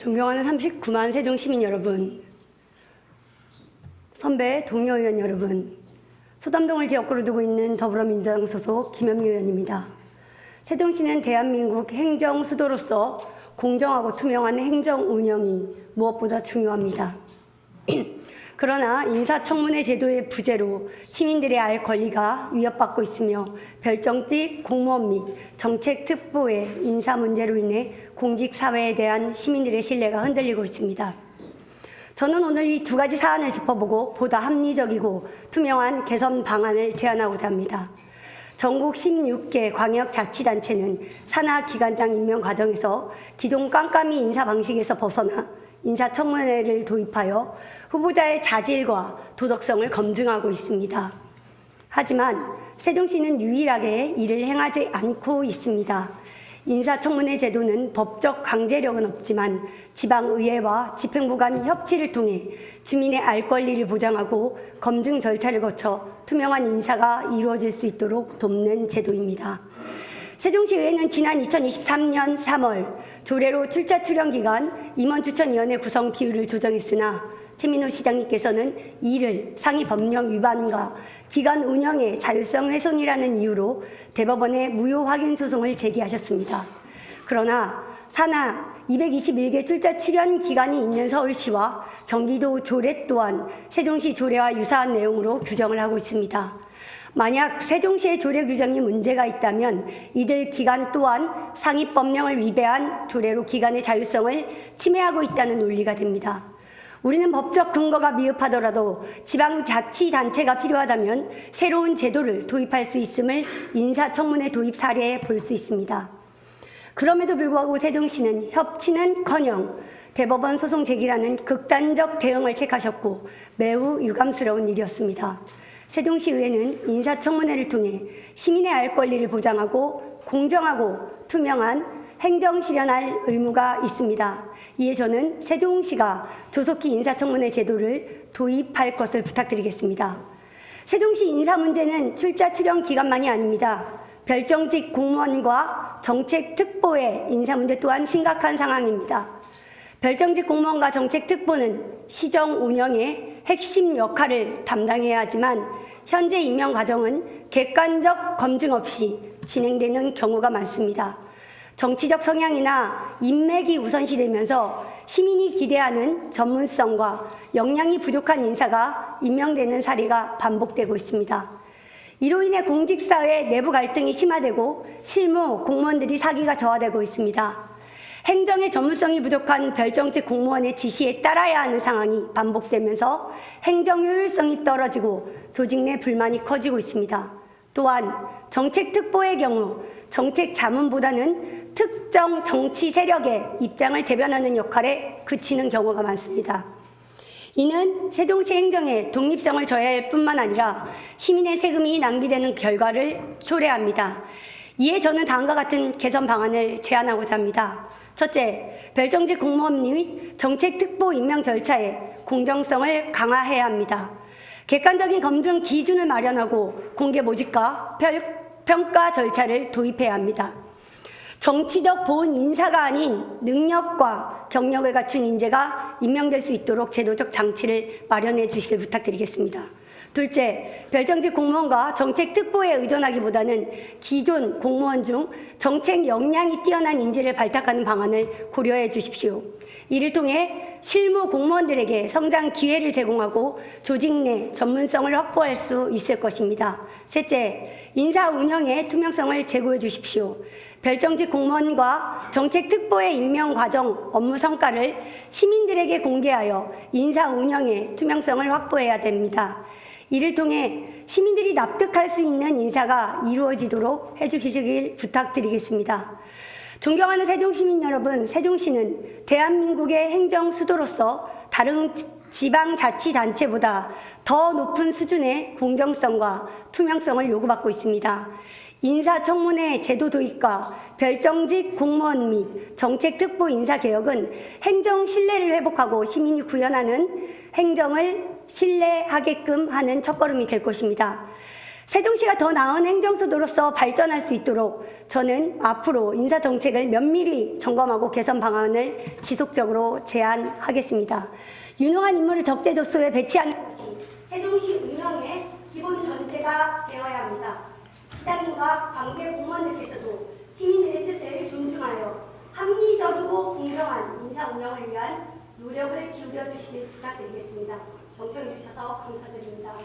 존경하는 39만 세종시민 여러분, 선배 동료 의원 여러분, 소담동을 지역구로 두고 있는 더불어민주당 소속 김현미 의원입니다. 세종시는 대한민국 행정 수도로서 공정하고 투명한 행정 운영이 무엇보다 중요합니다. 그러나 인사청문회 제도의 부재로 시민들의 알 권리가 위협받고 있으며 별정직 공무원 및 정책특보의 인사 문제로 인해 공직사회에 대한 시민들의 신뢰가 흔들리고 있습니다. 저는 오늘 이 두 가지 사안을 짚어보고 보다 합리적이고 투명한 개선 방안을 제안하고자 합니다. 전국 16개 광역자치단체는 산하기관장 임명 과정에서 기존 깜깜이 인사 방식에서 벗어나 인사청문회를 도입하여 후보자의 자질과 도덕성을 검증하고 있습니다. 하지만 세종시는 유일하게 이를 행하지 않고 있습니다. 인사청문회 제도는 법적 강제력은 없지만 지방의회와 집행부 간 협치를 통해 주민의 알 권리를 보장하고 검증 절차를 거쳐 투명한 인사가 이루어질 수 있도록 돕는 제도입니다. 세종시의회는 지난 2023년 3월 조례로 출자 출연 기간, 임원추천위원회 구성 비율을 조정했으나 최민호 시장님께서는 이를 상위 법령 위반과 기관 운영의 자율성 훼손이라는 이유로 대법원에 무효 확인 소송을 제기하셨습니다. 그러나 산하 221개 출자 출연 기관이 있는 서울시와 경기도 조례 또한 세종시 조례와 유사한 내용으로 규정을 하고 있습니다. 만약 세종시의 조례 규정이 문제가 있다면 이들 기관 또한 상위 법령을 위배한 조례로 기관의 자율성을 침해하고 있다는 논리가 됩니다. 우리는 법적 근거가 미흡하더라도 지방자치단체가 필요하다면 새로운 제도를 도입할 수 있음을 인사청문회 도입 사례에 볼 수 있습니다. 그럼에도 불구하고 세종시는 협치는커녕 대법원 소송 제기라는 극단적 대응을 택하셨고 매우 유감스러운 일이었습니다. 세종시의회는 인사청문회를 통해 시민의 알 권리를 보장하고 공정하고 투명한 행정 실현할 의무가 있습니다. 이에 저는 세종시가 조속히 인사청문회 제도를 도입할 것을 부탁드리겠습니다. 세종시 인사 문제는 출자 출연 기간만이 아닙니다. 별정직 공무원과 정책특보의 인사 문제 또한 심각한 상황입니다. 별정직 공무원과 정책특보는 시정 운영의 핵심 역할을 담당해야 하지만 현재 임명 과정은 객관적 검증 없이 진행되는 경우가 많습니다. 정치적 성향이나 인맥이 우선시되면서 시민이 기대하는 전문성과 역량이 부족한 인사가 임명되는 사례가 반복되고 있습니다. 이로 인해 공직사회 내부 갈등이 심화되고 실무 공무원들이 사기가 저하되고 있습니다. 행정의 전문성이 부족한 별정직 공무원의 지시에 따라야 하는 상황이 반복되면서 행정 효율성이 떨어지고 조직 내 불만이 커지고 있습니다. 또한 정책특보의 경우 정책 자문보다는 특정 정치 세력의 입장을 대변하는 역할에 그치는 경우가 많습니다. 이는 세종시 행정의 독립성을 저해할 뿐만 아니라 시민의 세금이 낭비되는 결과를 초래합니다. 이에 저는 다음과 같은 개선 방안을 제안하고자 합니다. 첫째, 별정직 공무원 및 정책특보 임명 절차에 공정성을 강화해야 합니다. 객관적인 검증 기준을 마련하고 공개 모집과 평가 절차를 도입해야 합니다. 정치적 보훈 인사가 아닌 능력과 경력을 갖춘 인재가 임명될 수 있도록 제도적 장치를 마련해 주시길 부탁드리겠습니다. 둘째, 별정직 공무원과 정책특보에 의존하기보다는 기존 공무원 중 정책 역량이 뛰어난 인재를 발탁하는 방안을 고려해 주십시오. 이를 통해 실무 공무원들에게 성장 기회를 제공하고 조직 내 전문성을 확보할 수 있을 것입니다. 셋째, 인사 운영의 투명성을 제고해 주십시오. 별정직 공무원과 정책특보의 임명 과정, 업무 성과를 시민들에게 공개하여 인사 운영의 투명성을 확보해야 됩니다. 이를 통해 시민들이 납득할 수 있는 인사가 이루어지도록 해주시길 부탁드리겠습니다. 존경하는 세종시민 여러분, 세종시는 대한민국의 행정 수도로서 다른 지방자치단체보다 더 높은 수준의 공정성과 투명성을 요구받고 있습니다. 인사청문회 제도 도입과 별정직 공무원 및 정책특보 인사개혁은 행정 신뢰를 회복하고 시민이 구현하는 행정을 신뢰하게끔 하는 첫걸음이 될 것입니다. 세종시가 더 나은 행정수도로서 발전할 수 있도록 저는 앞으로 인사정책을 면밀히 점검하고 개선 방안을 지속적으로 제안하겠습니다. 유능한 인물을 적재조소에 배치하는 것이 세종시 운영의 기본 전제가 되어야 합니다. 시장님과 관계 공무원들께서도 시민들의 뜻을 존중하여 합리적이고 공정한 인사 운영을 위한 노력을 기울여 주시길 부탁드리겠습니다. 경청해 주셔서 감사드립니다.